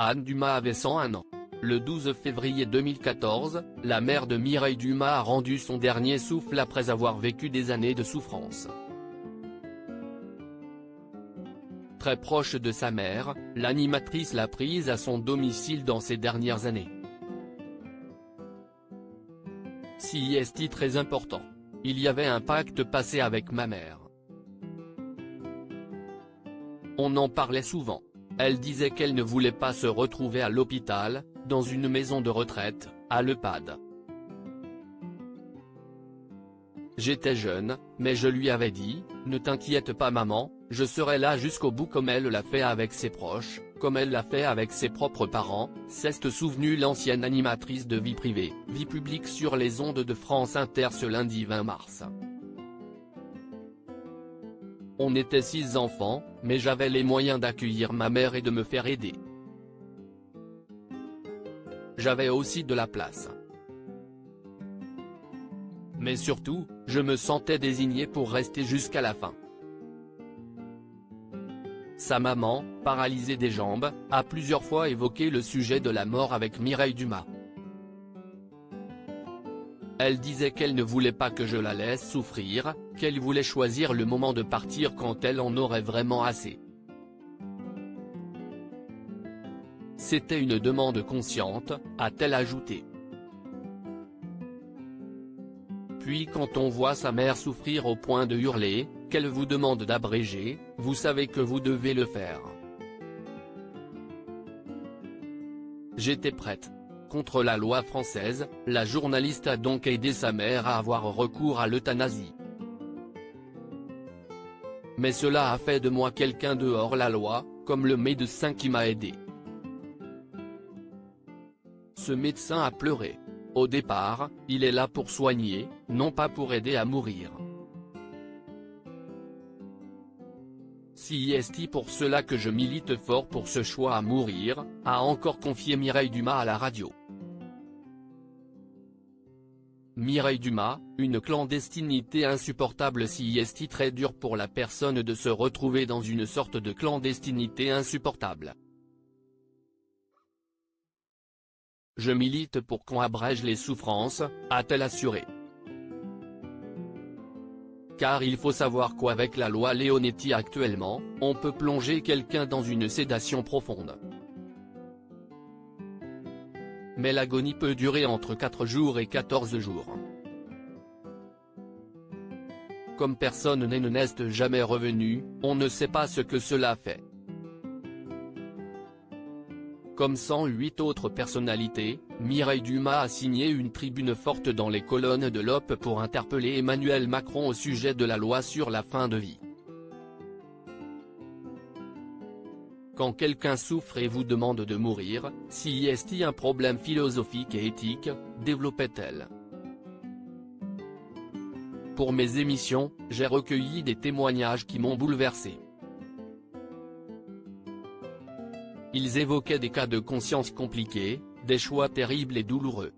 Anne Dumas avait 101 ans. Le 12 février 2014, la mère de Mireille Dumas a rendu son dernier souffle après avoir vécu des années de souffrance. Très proche de sa mère, l'animatrice l'a prise à son domicile dans ces dernières années. CIST très important. Il y avait un pacte passé avec ma mère. On en parlait souvent. Elle disait qu'elle ne voulait pas se retrouver à l'hôpital, dans une maison de retraite, à l'EHPAD. J'étais jeune, mais je lui avais dit, ne t'inquiète pas maman, je serai là jusqu'au bout comme elle l'a fait avec ses proches, comme elle l'a fait avec ses propres parents, s'est souvenue l'ancienne animatrice de Vie privée, Vie publique sur les ondes de France Inter ce lundi 20 mars. On était 6 enfants, mais j'avais les moyens d'accueillir ma mère et de me faire aider. J'avais aussi de la place. Mais surtout, je me sentais désigné pour rester jusqu'à la fin. Sa maman, paralysée des jambes, a plusieurs fois évoqué le sujet de la mort avec Mireille Dumas. Elle disait qu'elle ne voulait pas que je la laisse souffrir, qu'elle voulait choisir le moment de partir quand elle en aurait vraiment assez. C'était une demande consciente, a-t-elle ajouté. Puis quand on voit sa mère souffrir au point de hurler, qu'elle vous demande d'abréger, vous savez que vous devez le faire. J'étais prête. Contre la loi française, la journaliste a donc aidé sa mère à avoir recours à l'euthanasie. Mais cela a fait de moi quelqu'un de hors la loi, comme le médecin qui m'a aidé. Ce médecin a pleuré. Au départ, il est là pour soigner, non pas pour aider à mourir. CIST pour cela que je milite fort pour ce choix à mourir, a encore confié Mireille Dumas à la radio. Mireille Dumas, une clandestinité insupportable. CIST très dur pour la personne de se retrouver dans une sorte de clandestinité insupportable. Je milite pour qu'on abrège les souffrances, a-t-elle assuré. Car il faut savoir qu'avec la loi Leonetti actuellement, on peut plonger quelqu'un dans une sédation profonde. Mais l'agonie peut durer entre 4 jours et 14 jours. Comme personne n'est jamais revenu, on ne sait pas ce que cela fait. Comme 108 autres personnalités, Mireille Dumas a signé une tribune forte dans les colonnes de l'Op pour interpeller Emmanuel Macron au sujet de la loi sur la fin de vie. Quand quelqu'un souffre et vous demande de mourir, CIST un problème philosophique et éthique, développait-elle. Pour mes émissions, j'ai recueilli des témoignages qui m'ont bouleversé. Ils évoquaient des cas de conscience compliqués, des choix terribles et douloureux.